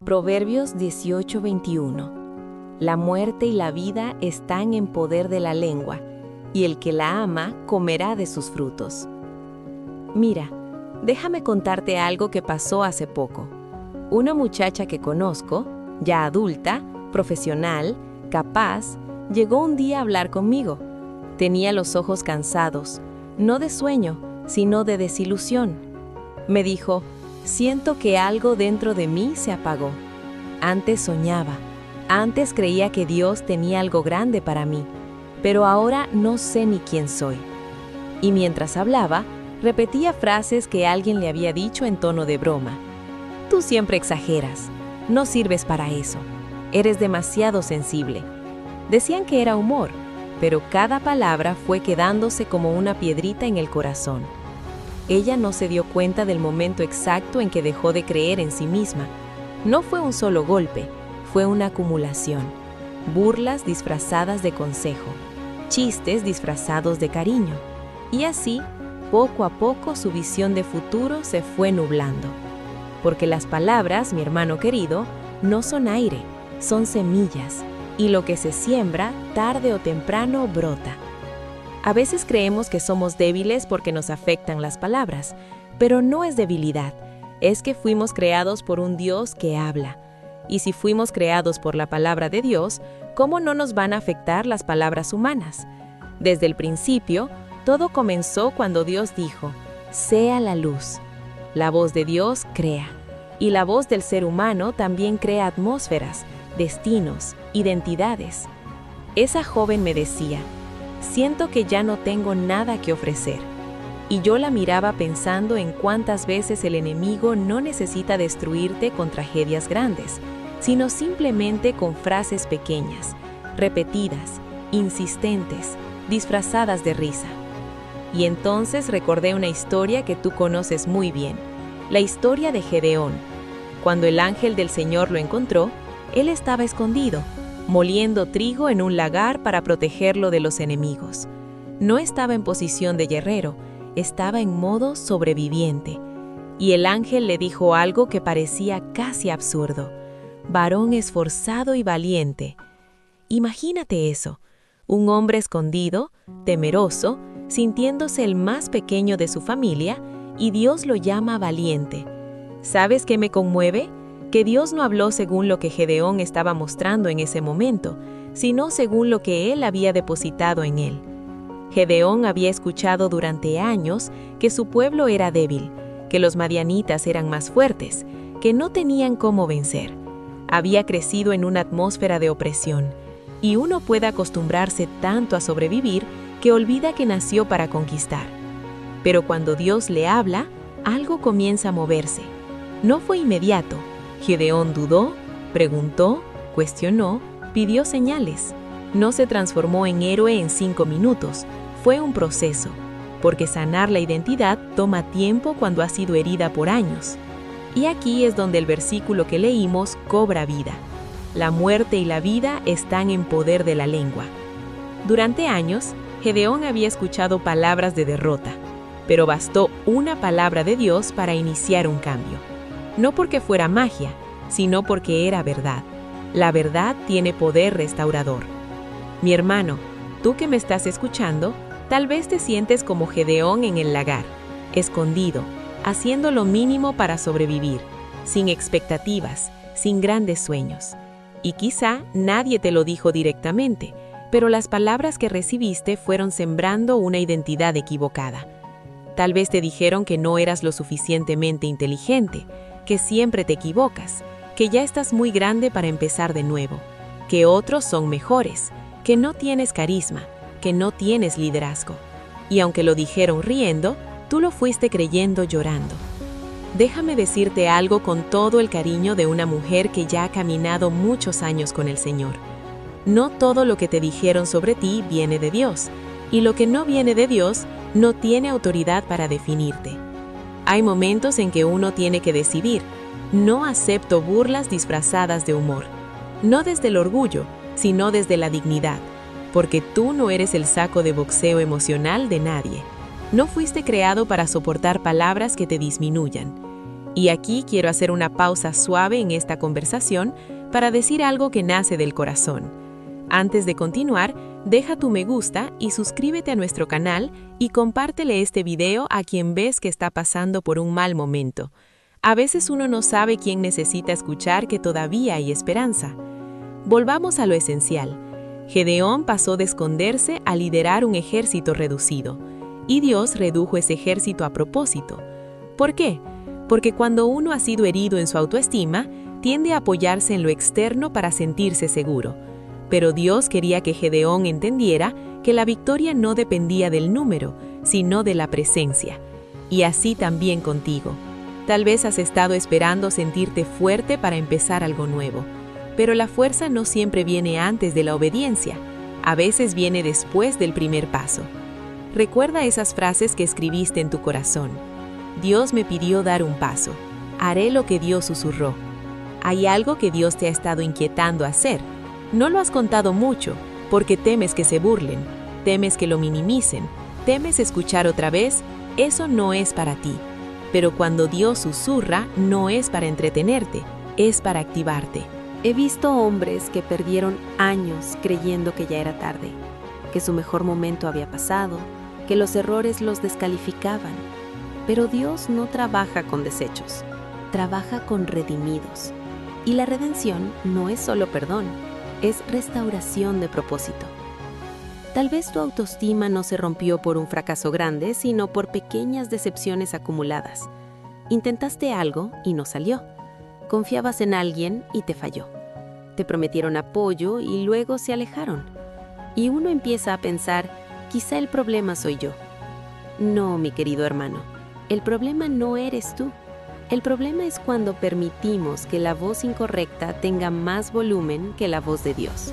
Proverbios 18:21. La muerte y la vida están en poder de la lengua, y el que la ama comerá de sus frutos. Mira, déjame contarte algo que pasó hace poco. Una muchacha que conozco, ya adulta, profesional, capaz, llegó un día a hablar conmigo. Tenía los ojos cansados, no de sueño, sino de desilusión. Me dijo: siento que algo dentro de mí se apagó. Antes soñaba, antes creía que Dios tenía algo grande para mí, pero ahora no sé ni quién soy. Y mientras hablaba, repetía frases que alguien le había dicho en tono de broma. Tú siempre exageras, no sirves para eso, eres demasiado sensible. Decían que era humor, pero cada palabra fue quedándose como una piedrita en el corazón. Ella no se dio cuenta del momento exacto en que dejó de creer en sí misma. No fue un solo golpe, fue una acumulación. Burlas disfrazadas de consejo, chistes disfrazados de cariño. Y así, poco a poco, su visión de futuro se fue nublando. Porque las palabras, mi hermano querido, no son aire, son semillas. Y lo que se siembra, tarde o temprano, brota. A veces creemos que somos débiles porque nos afectan las palabras, pero no es debilidad, es que fuimos creados por un Dios que habla. Y si fuimos creados por la palabra de Dios, ¿cómo no nos van a afectar las palabras humanas? Desde el principio, todo comenzó cuando Dios dijo: sea la luz. La voz de Dios crea, y la voz del ser humano también crea atmósferas, destinos, identidades. Esa joven me decía: siento que ya no tengo nada que ofrecer. Y yo la miraba pensando en cuántas veces el enemigo no necesita destruirte con tragedias grandes, sino simplemente con frases pequeñas, repetidas, insistentes, disfrazadas de risa. Y entonces recordé una historia que tú conoces muy bien, la historia de Gedeón. Cuando el ángel del Señor lo encontró, él estaba escondido, moliendo trigo en un lagar para protegerlo de los enemigos. No estaba en posición de guerrero, estaba en modo sobreviviente. Y el ángel le dijo algo que parecía casi absurdo: varón esforzado y valiente. Imagínate eso, un hombre escondido, temeroso, sintiéndose el más pequeño de su familia, y Dios lo llama valiente. ¿Sabes qué me conmueve? Que Dios no habló según lo que Gedeón estaba mostrando en ese momento, sino según lo que él había depositado en él. Gedeón había escuchado durante años que su pueblo era débil, que los madianitas eran más fuertes, que no tenían cómo vencer. Había crecido en una atmósfera de opresión, y uno puede acostumbrarse tanto a sobrevivir que olvida que nació para conquistar. Pero cuando Dios le habla, algo comienza a moverse. No fue inmediato. Gedeón dudó, preguntó, cuestionó, pidió señales. No se transformó en héroe en 5 minutos, fue un proceso, porque sanar la identidad toma tiempo cuando ha sido herida por años. Y aquí es donde el versículo que leímos cobra vida. La muerte y la vida están en poder de la lengua. Durante años, Gedeón había escuchado palabras de derrota, pero bastó una palabra de Dios para iniciar un cambio. No porque fuera magia, sino porque era verdad. La verdad tiene poder restaurador. Mi hermano, tú que me estás escuchando, tal vez te sientes como Gedeón en el lagar, escondido, haciendo lo mínimo para sobrevivir, sin expectativas, sin grandes sueños. Y quizá nadie te lo dijo directamente, pero las palabras que recibiste fueron sembrando una identidad equivocada. Tal vez te dijeron que no eras lo suficientemente inteligente, que siempre te equivocas, que ya estás muy grande para empezar de nuevo, que otros son mejores, que no tienes carisma, que no tienes liderazgo. Y aunque lo dijeron riendo, tú lo fuiste creyendo llorando. Déjame decirte algo con todo el cariño de una mujer que ya ha caminado muchos años con el Señor. No todo lo que te dijeron sobre ti viene de Dios, y lo que no viene de Dios no tiene autoridad para definirte. Hay momentos en que uno tiene que decidir: no acepto burlas disfrazadas de humor. No desde el orgullo, sino desde la dignidad. Porque tú no eres el saco de boxeo emocional de nadie. No fuiste creado para soportar palabras que te disminuyan. Y aquí quiero hacer una pausa suave en esta conversación para decir algo que nace del corazón. Antes de continuar, deja tu me gusta y suscríbete a nuestro canal y compártele este video a quien ves que está pasando por un mal momento. A veces uno no sabe quién necesita escuchar que todavía hay esperanza. Volvamos a lo esencial. Gedeón pasó de esconderse a liderar un ejército reducido, y Dios redujo ese ejército a propósito. ¿Por qué? Porque cuando uno ha sido herido en su autoestima, tiende a apoyarse en lo externo para sentirse seguro. Pero Dios quería que Gedeón entendiera que la victoria no dependía del número, sino de la presencia. Y así también contigo. Tal vez has estado esperando sentirte fuerte para empezar algo nuevo, pero la fuerza no siempre viene antes de la obediencia. A veces viene después del primer paso. Recuerda esas frases que escribiste en tu corazón. Dios me pidió dar un paso. Haré lo que Dios susurró. Hay algo que Dios te ha estado inquietando hacer. No lo has contado mucho, porque temes que se burlen, temes que lo minimicen, temes escuchar otra vez. Eso no es para ti. Pero cuando Dios susurra, no es para entretenerte, es para activarte. He visto hombres que perdieron años creyendo que ya era tarde, que su mejor momento había pasado, que los errores los descalificaban. Pero Dios no trabaja con desechos, trabaja con redimidos. Y la redención no es solo perdón, es restauración de propósito. Tal vez tu autoestima no se rompió por un fracaso grande, sino por pequeñas decepciones acumuladas. Intentaste algo y no salió. Confiabas en alguien y te falló. Te prometieron apoyo y luego se alejaron. Y uno empieza a pensar, quizá el problema soy yo. No, mi querido hermano, el problema no eres tú. El problema es cuando permitimos que la voz incorrecta tenga más volumen que la voz de Dios.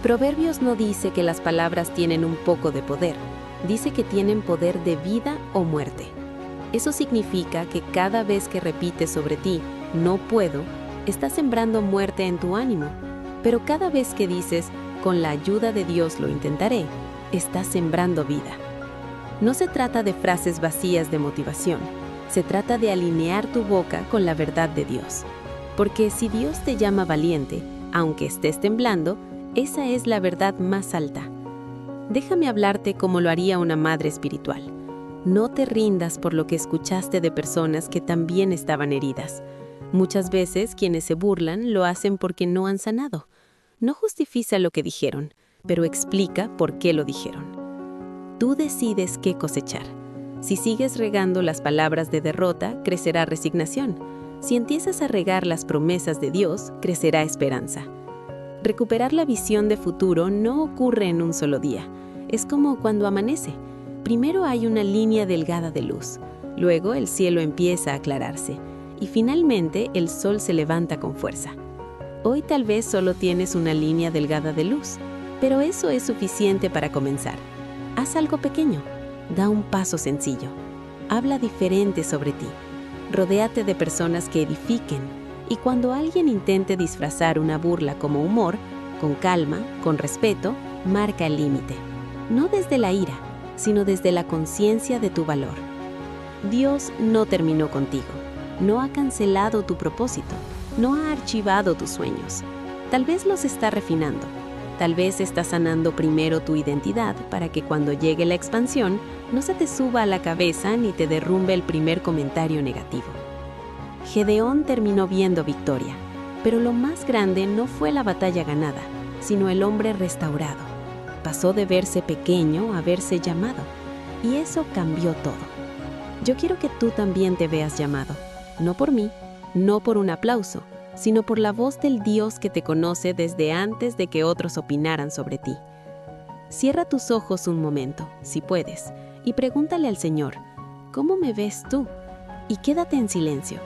Proverbios no dice que las palabras tienen un poco de poder, dice que tienen poder de vida o muerte. Eso significa que cada vez que repites sobre ti, no puedo, estás sembrando muerte en tu ánimo. Pero cada vez que dices, con la ayuda de Dios lo intentaré, estás sembrando vida. No se trata de frases vacías de motivación. Se trata de alinear tu boca con la verdad de Dios. Porque si Dios te llama valiente, aunque estés temblando, esa es la verdad más alta. Déjame hablarte como lo haría una madre espiritual. No te rindas por lo que escuchaste de personas que también estaban heridas. Muchas veces quienes se burlan lo hacen porque no han sanado. No justifica lo que dijeron, pero explica por qué lo dijeron. Tú decides qué cosechar. Si sigues regando las palabras de derrota, crecerá resignación. Si empiezas a regar las promesas de Dios, crecerá esperanza. Recuperar la visión de futuro no ocurre en un solo día. Es como cuando amanece. Primero hay una línea delgada de luz. Luego el cielo empieza a aclararse. Y finalmente el sol se levanta con fuerza. Hoy tal vez solo tienes una línea delgada de luz, pero eso es suficiente para comenzar. Haz algo pequeño. Da un paso sencillo. Habla diferente sobre ti. Rodéate de personas que edifiquen. Y cuando alguien intente disfrazar una burla como humor, con calma, con respeto, marca el límite. No desde la ira, sino desde la conciencia de tu valor. Dios no terminó contigo. No ha cancelado tu propósito. No ha archivado tus sueños. Tal vez los está refinando. Tal vez está sanando primero tu identidad para que cuando llegue la expansión no se te suba a la cabeza ni te derrumbe el primer comentario negativo. Gedeón terminó viendo victoria, pero lo más grande no fue la batalla ganada, sino el hombre restaurado. Pasó de verse pequeño a verse llamado, y eso cambió todo. Yo quiero que tú también te veas llamado, no por mí, no por un aplauso, sino por la voz del Dios que te conoce desde antes de que otros opinaran sobre ti. Cierra tus ojos un momento, si puedes, y pregúntale al Señor, ¿cómo me ves tú? Y quédate en silencio.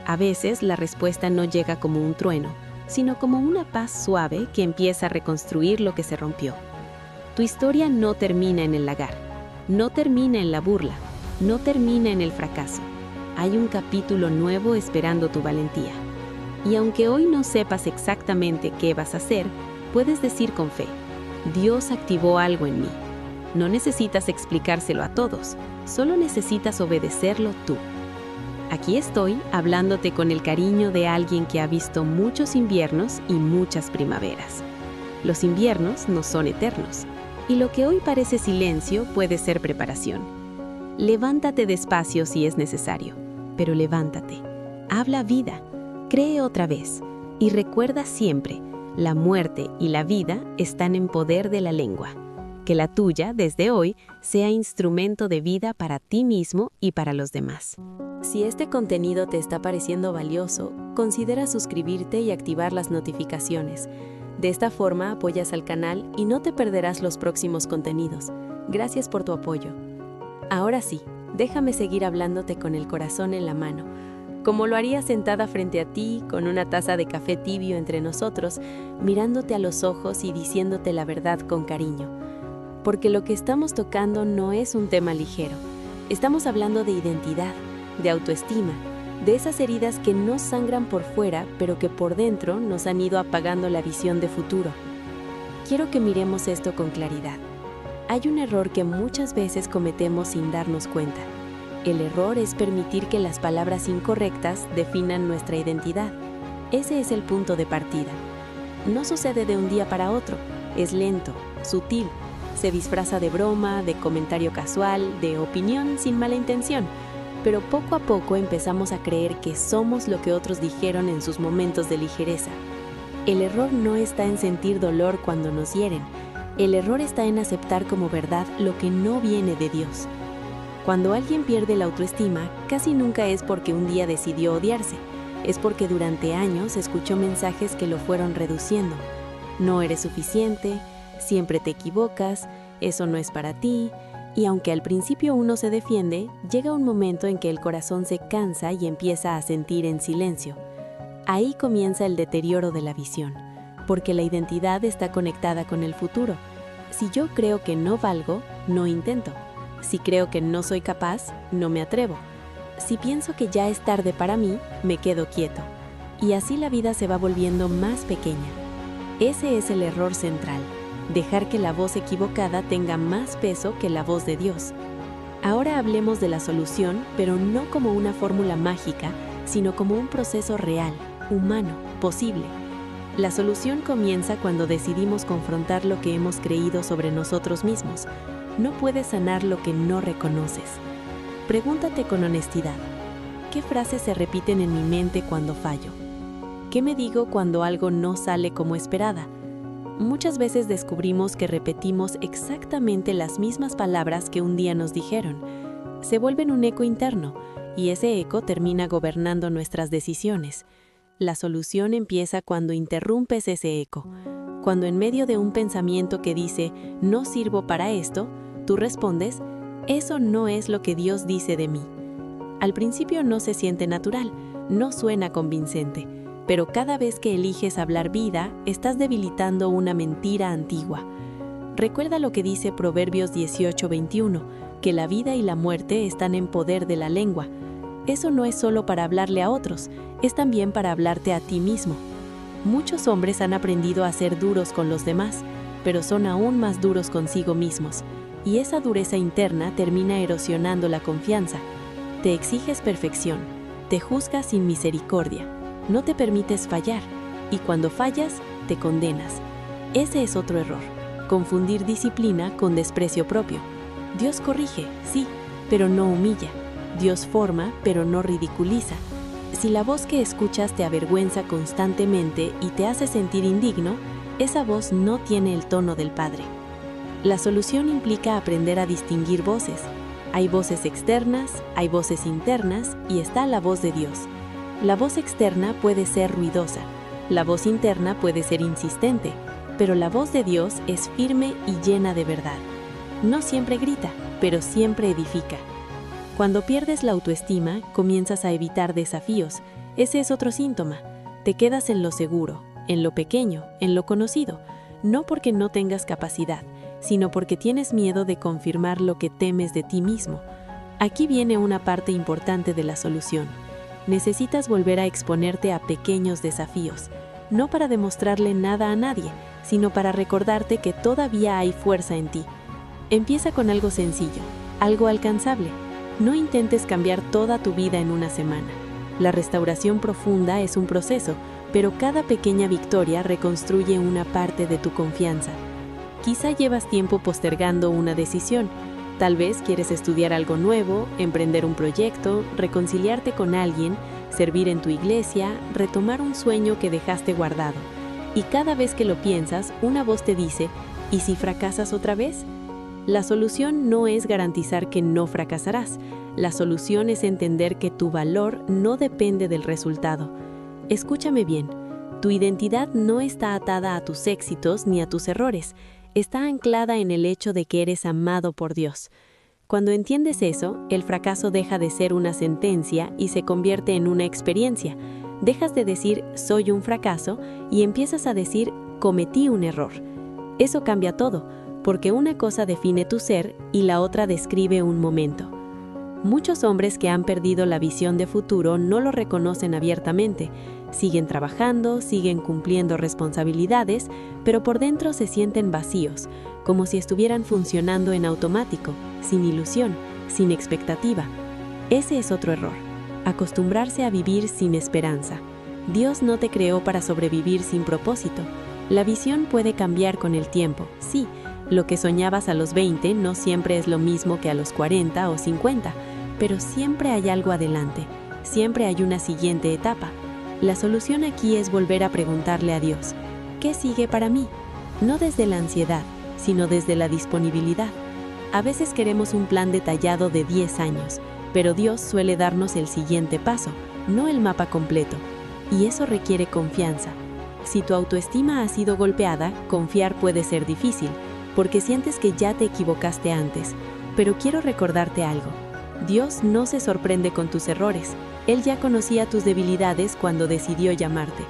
A veces la respuesta no llega como un trueno, sino como una paz suave que empieza a reconstruir lo que se rompió. Tu historia no termina en el lagar, no termina en la burla, no termina en el fracaso. Hay un capítulo nuevo esperando tu valentía. Y aunque hoy no sepas exactamente qué vas a hacer, puedes decir con fe, Dios activó algo en mí. No necesitas explicárselo a todos, solo necesitas obedecerlo tú. Aquí estoy hablándote con el cariño de alguien que ha visto muchos inviernos y muchas primaveras. Los inviernos no son eternos, y lo que hoy parece silencio puede ser preparación. Levántate despacio si es necesario, pero levántate. Habla vida, cree otra vez, y recuerda siempre, la muerte y la vida están en poder de la lengua. Que la tuya, desde hoy, sea instrumento de vida para ti mismo y para los demás. Si este contenido te está pareciendo valioso, considera suscribirte y activar las notificaciones. De esta forma apoyas al canal y no te perderás los próximos contenidos. Gracias por tu apoyo. Ahora sí, déjame seguir hablándote con el corazón en la mano, como lo haría sentada frente a ti con una taza de café tibio entre nosotros, mirándote a los ojos y diciéndote la verdad con cariño. Porque lo que estamos tocando no es un tema ligero. Estamos hablando de identidad, de autoestima, de esas heridas que no sangran por fuera, pero que por dentro nos han ido apagando la visión de futuro. Quiero que miremos esto con claridad. Hay un error que muchas veces cometemos sin darnos cuenta. El error es permitir que las palabras incorrectas definan nuestra identidad. Ese es el punto de partida. No sucede de un día para otro, es lento, sutil. Se disfraza de broma, de comentario casual, de opinión sin mala intención, pero poco a poco empezamos a creer que somos lo que otros dijeron en sus momentos de ligereza. El error no está en sentir dolor cuando nos hieren, el error está en aceptar como verdad lo que no viene de Dios. Cuando alguien pierde la autoestima, casi nunca es porque un día decidió odiarse, es porque durante años escuchó mensajes que lo fueron reduciendo. No eres suficiente, siempre te equivocas, eso no es para ti, y aunque al principio uno se defiende, llega un momento en que el corazón se cansa y empieza a sentir en silencio. Ahí comienza el deterioro de la visión, porque la identidad está conectada con el futuro. Si yo creo que no valgo, no intento. Si creo que no soy capaz, no me atrevo. Si pienso que ya es tarde para mí, me quedo quieto. Y así la vida se va volviendo más pequeña. Ese es el error central. Dejar que la voz equivocada tenga más peso que la voz de Dios. Ahora hablemos de la solución, pero no como una fórmula mágica, sino como un proceso real, humano, posible. La solución comienza cuando decidimos confrontar lo que hemos creído sobre nosotros mismos. No puedes sanar lo que no reconoces. Pregúntate con honestidad, ¿qué frases se repiten en mi mente cuando fallo? ¿Qué me digo cuando algo no sale como esperada? Muchas veces descubrimos que repetimos exactamente las mismas palabras que un día nos dijeron. Se vuelven un eco interno, y ese eco termina gobernando nuestras decisiones. La solución empieza cuando interrumpes ese eco. Cuando en medio de un pensamiento que dice, no sirvo para esto, tú respondes, eso no es lo que Dios dice de mí. Al principio no se siente natural, no suena convincente. Pero cada vez que eliges hablar vida, estás debilitando una mentira antigua. Recuerda lo que dice Proverbios 18:21, que la vida y la muerte están en poder de la lengua. Eso no es solo para hablarle a otros, es también para hablarte a ti mismo. Muchos hombres han aprendido a ser duros con los demás, pero son aún más duros consigo mismos, y esa dureza interna termina erosionando la confianza. Te exiges perfección, te juzgas sin misericordia. No te permites fallar, y cuando fallas, te condenas. Ese es otro error, confundir disciplina con desprecio propio. Dios corrige, sí, pero no humilla. Dios forma, pero no ridiculiza. Si la voz que escuchas te avergüenza constantemente y te hace sentir indigno, esa voz no tiene el tono del Padre. La solución implica aprender a distinguir voces. Hay voces externas, hay voces internas, y está la voz de Dios. La voz externa puede ser ruidosa, la voz interna puede ser insistente, pero la voz de Dios es firme y llena de verdad. No siempre grita, pero siempre edifica. Cuando pierdes la autoestima, comienzas a evitar desafíos. Ese es otro síntoma. Te quedas en lo seguro, en lo pequeño, en lo conocido, no porque no tengas capacidad, sino porque tienes miedo de confirmar lo que temes de ti mismo. Aquí viene una parte importante de la solución. Necesitas volver a exponerte a pequeños desafíos, no para demostrarle nada a nadie, sino para recordarte que todavía hay fuerza en ti. Empieza con algo sencillo, algo alcanzable. No intentes cambiar toda tu vida en una semana. La restauración profunda es un proceso, pero cada pequeña victoria reconstruye una parte de tu confianza. Quizá llevas tiempo postergando una decisión. Tal vez quieres estudiar algo nuevo, emprender un proyecto, reconciliarte con alguien, servir en tu iglesia, retomar un sueño que dejaste guardado. Y cada vez que lo piensas, una voz te dice, ¿y si fracasas otra vez? La solución no es garantizar que no fracasarás. La solución es entender que tu valor no depende del resultado. Escúchame bien, tu identidad no está atada a tus éxitos ni a tus errores. Está anclada en el hecho de que eres amado por Dios. Cuando entiendes eso, el fracaso deja de ser una sentencia y se convierte en una experiencia. Dejas de decir, soy un fracaso, y empiezas a decir, cometí un error. Eso cambia todo, porque una cosa define tu ser y la otra describe un momento. Muchos hombres que han perdido la visión de futuro no lo reconocen abiertamente. Siguen trabajando, siguen cumpliendo responsabilidades, pero por dentro se sienten vacíos, como si estuvieran funcionando en automático, sin ilusión, sin expectativa. Ese es otro error, acostumbrarse a vivir sin esperanza. Dios no te creó para sobrevivir sin propósito. La visión puede cambiar con el tiempo, sí. Lo que soñabas a los 20 no siempre es lo mismo que a los 40 o 50, pero siempre hay algo adelante, siempre hay una siguiente etapa. La solución aquí es volver a preguntarle a Dios, ¿qué sigue para mí? No desde la ansiedad, sino desde la disponibilidad. A veces queremos un plan detallado de 10 años, pero Dios suele darnos el siguiente paso, no el mapa completo. Y eso requiere confianza. Si tu autoestima ha sido golpeada, confiar puede ser difícil, porque sientes que ya te equivocaste antes. Pero quiero recordarte algo. Dios no se sorprende con tus errores. Él ya conocía tus debilidades cuando decidió llamarte.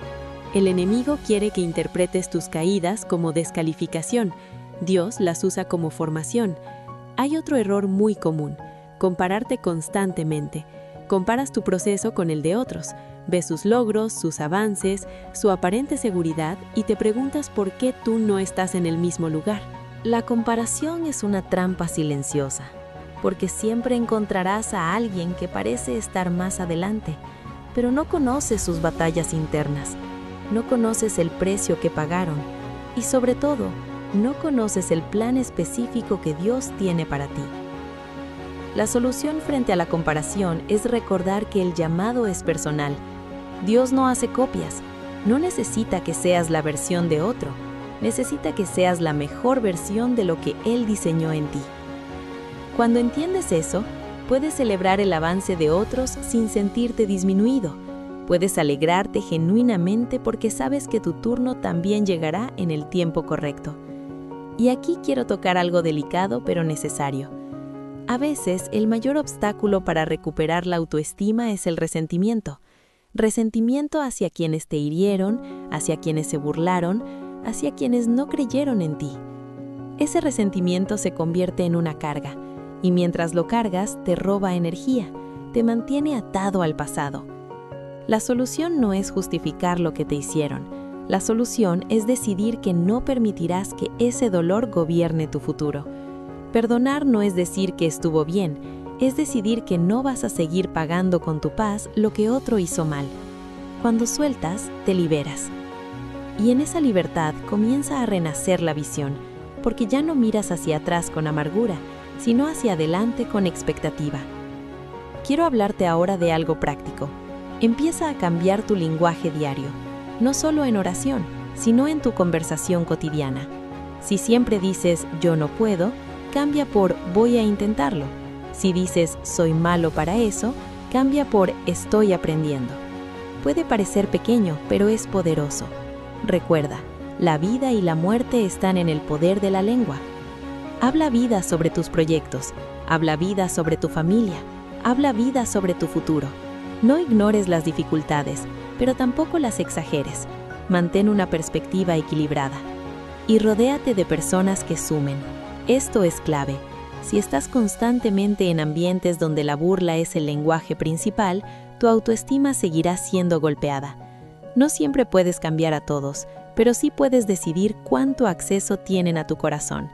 El enemigo quiere que interpretes tus caídas como descalificación. Dios las usa como formación. Hay otro error muy común: compararte constantemente. Comparas tu proceso con el de otros. Ves sus logros, sus avances, su aparente seguridad y te preguntas por qué tú no estás en el mismo lugar. La comparación es una trampa silenciosa, porque siempre encontrarás a alguien que parece estar más adelante, pero no conoces sus batallas internas, no conoces el precio que pagaron y, sobre todo, no conoces el plan específico que Dios tiene para ti. La solución frente a la comparación es recordar que el llamado es personal. Dios no hace copias, no necesita que seas la versión de otro. Necesita que seas la mejor versión de lo que Él diseñó en ti. Cuando entiendes eso, puedes celebrar el avance de otros sin sentirte disminuido. Puedes alegrarte genuinamente porque sabes que tu turno también llegará en el tiempo correcto. Y aquí quiero tocar algo delicado pero necesario. A veces, el mayor obstáculo para recuperar la autoestima es el resentimiento. Resentimiento hacia quienes te hirieron, hacia quienes se burlaron, hacia quienes no creyeron en ti. Ese resentimiento se convierte en una carga, y mientras lo cargas, te roba energía, te mantiene atado al pasado. La solución no es justificar lo que te hicieron. La solución es decidir que no permitirás que ese dolor gobierne tu futuro. Perdonar no es decir que estuvo bien, es decidir que no vas a seguir pagando con tu paz lo que otro hizo mal. Cuando sueltas, te liberas. Y en esa libertad comienza a renacer la visión, porque ya no miras hacia atrás con amargura, sino hacia adelante con expectativa. Quiero hablarte ahora de algo práctico. Empieza a cambiar tu lenguaje diario, no solo en oración, sino en tu conversación cotidiana. Si siempre dices yo no puedo, cambia por voy a intentarlo. Si dices soy malo para eso, cambia por estoy aprendiendo. Puede parecer pequeño, pero es poderoso. Recuerda, la vida y la muerte están en el poder de la lengua. Habla vida sobre tus proyectos, habla vida sobre tu familia, habla vida sobre tu futuro. No ignores las dificultades, pero tampoco las exageres. Mantén una perspectiva equilibrada. Y rodéate de personas que sumen. Esto es clave. Si estás constantemente en ambientes donde la burla es el lenguaje principal, tu autoestima seguirá siendo golpeada. No siempre puedes cambiar a todos, pero sí puedes decidir cuánto acceso tienen a tu corazón.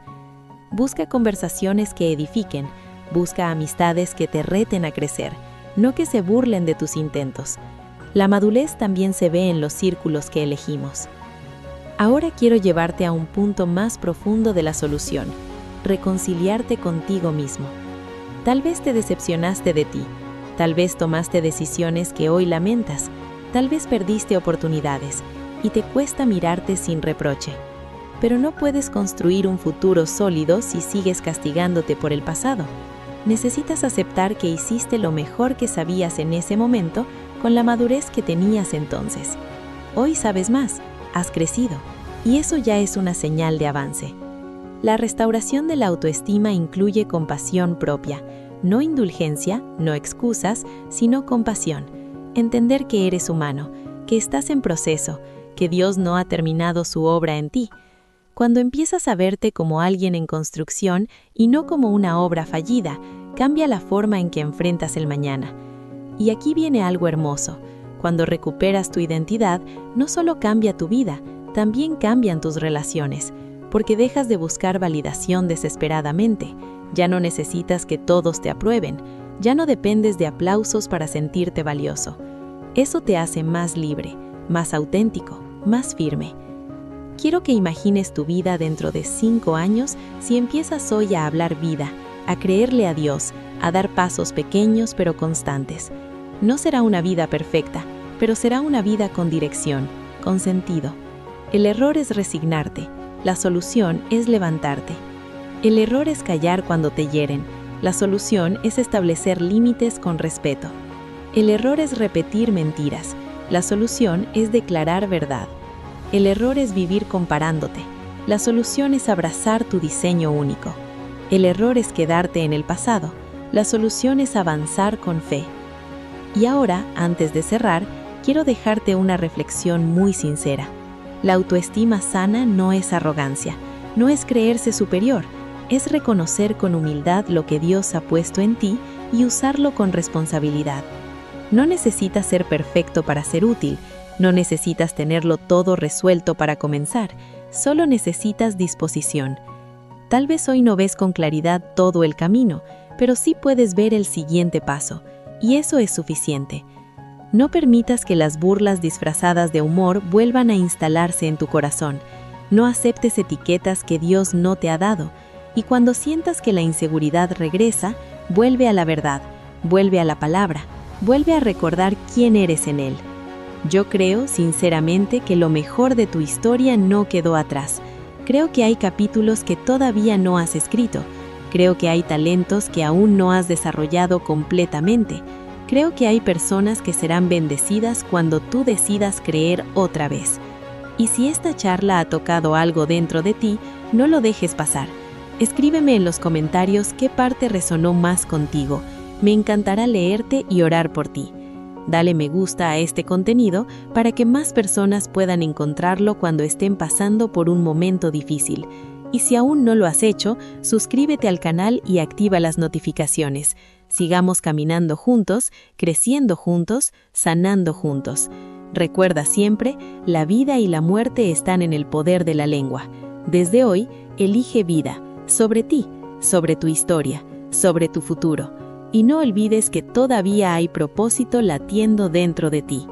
Busca conversaciones que edifiquen, Busca amistades que te reten a crecer, no que se burlen de tus intentos. La madurez también se ve en los círculos que elegimos. Ahora quiero llevarte a un punto más profundo de la solución: reconciliarte contigo mismo. Tal vez te decepcionaste de ti, tal vez tomaste decisiones que hoy lamentas, tal vez perdiste oportunidades y te cuesta mirarte sin reproche. Pero no puedes construir un futuro sólido si sigues castigándote por el pasado. Necesitas aceptar que hiciste lo mejor que sabías en ese momento con la madurez que tenías entonces. Hoy sabes más, has crecido, y eso ya es una señal de avance. La restauración de la autoestima incluye compasión propia, no indulgencia, no excusas, sino compasión. Entender que eres humano, que estás en proceso, que Dios no ha terminado su obra en ti. Cuando empiezas a verte como alguien en construcción y no como una obra fallida, cambia la forma en que enfrentas el mañana. Y aquí viene algo hermoso. Cuando recuperas tu identidad, no solo cambia tu vida, también cambian tus relaciones, porque dejas de buscar validación desesperadamente. Ya no necesitas que todos te aprueben, ya no dependes de aplausos para sentirte valioso. Eso te hace más libre, más auténtico, más firme. Quiero que imagines tu vida dentro de 5 años si empiezas hoy a hablar vida, a creerle a Dios, a dar pasos pequeños pero constantes. No será una vida perfecta, pero será una vida con dirección, con sentido. El error es resignarte, la solución es levantarte. El error es callar cuando te hieren, la solución es establecer límites con respeto. El error es repetir mentiras, la solución es declarar verdad. El error es vivir comparándote, la solución es abrazar tu diseño único. El error es quedarte en el pasado, la solución es avanzar con fe. Y ahora, antes de cerrar, quiero dejarte una reflexión muy sincera. La autoestima sana no es arrogancia, no es creerse superior, es reconocer con humildad lo que Dios ha puesto en ti y usarlo con responsabilidad. No necesitas ser perfecto para ser útil, no necesitas tenerlo todo resuelto para comenzar, solo necesitas disposición. Tal vez hoy no ves con claridad todo el camino, pero sí puedes ver el siguiente paso, y eso es suficiente. No permitas que las burlas disfrazadas de humor vuelvan a instalarse en tu corazón. No aceptes etiquetas que Dios no te ha dado, y cuando sientas que la inseguridad regresa, vuelve a la verdad, vuelve a la palabra, vuelve a recordar quién eres en Él. Yo creo, sinceramente, que lo mejor de tu historia no quedó atrás. Creo que hay capítulos que todavía no has escrito. Creo que hay talentos que aún no has desarrollado completamente. Creo que hay personas que serán bendecidas cuando tú decidas creer otra vez. Y si esta charla ha tocado algo dentro de ti, no lo dejes pasar. Escríbeme en los comentarios qué parte resonó más contigo. Me encantará leerte y orar por ti. Dale me gusta a este contenido para que más personas puedan encontrarlo cuando estén pasando por un momento difícil. Y si aún no lo has hecho, suscríbete al canal y activa las notificaciones. Sigamos caminando juntos, creciendo juntos, sanando juntos. Recuerda siempre, la vida y la muerte están en el poder de la lengua. Desde hoy, elige vida, sobre ti, sobre tu historia, sobre tu futuro. Y no olvides que todavía hay propósito latiendo dentro de ti.